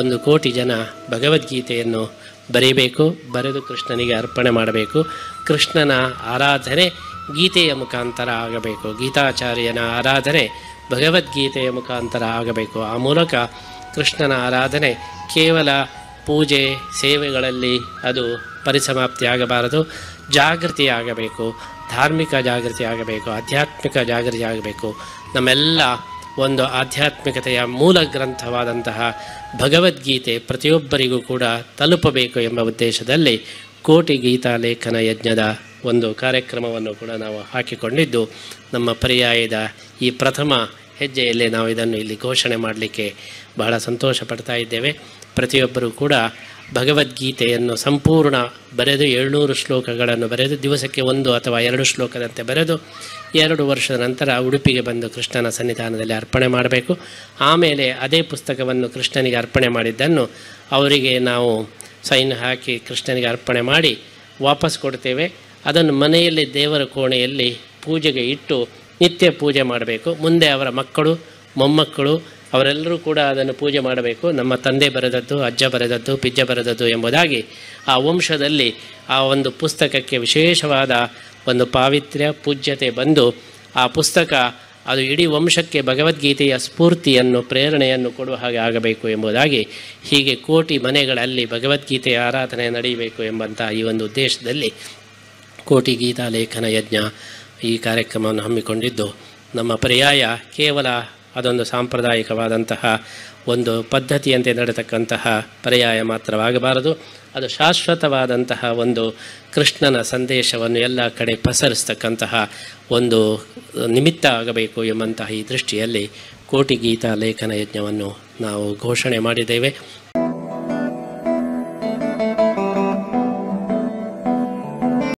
1 ಕೋಟಿ ಜನ ಭಗವದ್ಗೀತೆಯನ್ನು ಬರೀಬೇಕು, ಬರೆದು ಕೃಷ್ಣನಿಗೆ ಅರ್ಪಣೆ ಮಾಡಬೇಕು. ಕೃಷ್ಣನ ಆರಾಧನೆ ಗೀತೆಯ ಮುಖಾಂತರ ಆಗಬೇಕು, ಗೀತಾಚಾರ್ಯನ ಆರಾಧನೆ ಭಗವದ್ಗೀತೆಯ ಮುಖಾಂತರ ಆಗಬೇಕು. ಆ ಮೂಲಕ ಕೃಷ್ಣನ ಆರಾಧನೆ ಕೇವಲ ಪೂಜೆ ಸೇವೆಗಳಲ್ಲಿ ಅದು ಪರಿಸಮಾಪ್ತಿ ಆಗಬಾರದು, ಜಾಗೃತಿ ಆಗಬೇಕು, ಧಾರ್ಮಿಕ ಜಾಗೃತಿ ಆಗಬೇಕು, ಆಧ್ಯಾತ್ಮಿಕ ಜಾಗೃತಿ ಆಗಬೇಕು. ನಮ್ಮೆಲ್ಲ ಒಂದು ಆಧ್ಯಾತ್ಮಿಕತೆಯ ಮೂಲ ಗ್ರಂಥವಾದಂತಹ ಭಗವದ್ಗೀತೆ ಪ್ರತಿಯೊಬ್ಬರಿಗೂ ಕೂಡ ತಲುಪಬೇಕು ಎಂಬ ಉದ್ದೇಶದಲ್ಲಿ ಕೋಟಿ ಗೀತಾ ಲೇಖನ ಯಜ್ಞದ ಒಂದು ಕಾರ್ಯಕ್ರಮವನ್ನು ಕೂಡ ನಾವು ಹಾಕಿಕೊಂಡಿದ್ದು, ನಮ್ಮ ಪರ್ಯಾಯದ ಈ ಪ್ರಥಮ ಹೆಜ್ಜೆಯಲ್ಲಿ ನಾವು ಇದನ್ನು ಇಲ್ಲಿ ಘೋಷಣೆ ಮಾಡಲಿಕ್ಕೆ ಬಹಳ ಸಂತೋಷ ಪಡ್ತಾ ಇದ್ದೇವೆ. ಪ್ರತಿಯೊಬ್ಬರೂ ಕೂಡ ಭಗವದ್ಗೀತೆಯನ್ನು ಸಂಪೂರ್ಣ ಬರೆದು 700 ಶ್ಲೋಕಗಳನ್ನು ಬರೆದು ದಿವಸಕ್ಕೆ 1 ಅಥವಾ 2 ಶ್ಲೋಕದಂತೆ ಬರೆದು 2 ವರ್ಷದ ನಂತರ ಉಡುಪಿಗೆ ಬಂದು ಕೃಷ್ಣನ ಸನ್ನಿಧಾನದಲ್ಲಿ ಅರ್ಪಣೆ ಮಾಡಬೇಕು. ಆಮೇಲೆ ಅದೇ ಪುಸ್ತಕವನ್ನು ಕೃಷ್ಣನಿಗೆ ಅರ್ಪಣೆ ಮಾಡಿದ್ದನ್ನು ಅವರಿಗೆ ನಾವು ಸೈನ್ ಹಾಕಿ ಕೃಷ್ಣನಿಗೆ ಅರ್ಪಣೆ ಮಾಡಿ ವಾಪಸ್ ಕೊಡ್ತೇವೆ. ಅದನ್ನು ಮನೆಯಲ್ಲಿ ದೇವರ ಕೋಣೆಯಲ್ಲಿ ಪೂಜೆಗೆ ಇಟ್ಟು ನಿತ್ಯ ಪೂಜೆ ಮಾಡಬೇಕು. ಮುಂದೆ ಅವರ ಮಕ್ಕಳು ಮೊಮ್ಮಕ್ಕಳು ಅವರೆಲ್ಲರೂ ಕೂಡ ಅದನ್ನು ಪೂಜೆ ಮಾಡಬೇಕು. ನಮ್ಮ ತಂದೆ ಬರೆದದ್ದು, ಅಜ್ಜ ಬರೆದದ್ದು, ಪಿಜ್ಜ ಬರೆದದ್ದು ಎಂಬುದಾಗಿ ಆ ವಂಶದಲ್ಲಿ ಆ ಒಂದು ಪುಸ್ತಕಕ್ಕೆ ವಿಶೇಷವಾದ ಒಂದು ಪಾವಿತ್ರ್ಯ ಪೂಜ್ಯತೆ ಬಂದು ಆ ಪುಸ್ತಕ ಅದು ಇಡೀ ವಂಶಕ್ಕೆ ಭಗವದ್ಗೀತೆಯ ಸ್ಫೂರ್ತಿಯನ್ನು ಪ್ರೇರಣೆಯನ್ನು ಕೊಡುವ ಹಾಗೆ ಆಗಬೇಕು ಎಂಬುದಾಗಿ, ಹೀಗೆ ಕೋಟಿ ಮನೆಗಳಲ್ಲಿ ಭಗವದ್ಗೀತೆಯ ಆರಾಧನೆ ನಡೆಯಬೇಕು ಎಂಬಂಥ ಈ ಒಂದು ಉದ್ದೇಶದಲ್ಲಿ ಕೋಟಿ ಗೀತಾ ಲೇಖನ ಯಜ್ಞ ಈ ಕಾರ್ಯಕ್ರಮವನ್ನು ಹಮ್ಮಿಕೊಂಡಿದ್ದು, ನಮ್ಮ ಪರ್ಯಾಯ ಕೇವಲ ಅದೊಂದು ಸಾಂಪ್ರದಾಯಿಕವಾದಂತಹ ಒಂದು ಪದ್ಧತಿಯಂತೆ ನಡೆತಕ್ಕಂತಹ ಪರ್ಯಾಯ ಮಾತ್ರವಾಗಬಾರದು, ಅದು ಶಾಶ್ವತವಾದಂತಹ ಒಂದು ಕೃಷ್ಣನ ಸಂದೇಶವನ್ನು ಎಲ್ಲ ಕಡೆ ಪಸರಿಸ್ತಕ್ಕಂತಹ ಒಂದು ನಿಮಿತ್ತ ಆಗಬೇಕು ಎಂಬಂತಹ ಈ ದೃಷ್ಟಿಯಲ್ಲಿ ಕೋಟಿ ಗೀತಾ ಲೇಖನ ಯಜ್ಞವನ್ನು ನಾವು ಘೋಷಣೆ ಮಾಡಿದ್ದೇವೆ.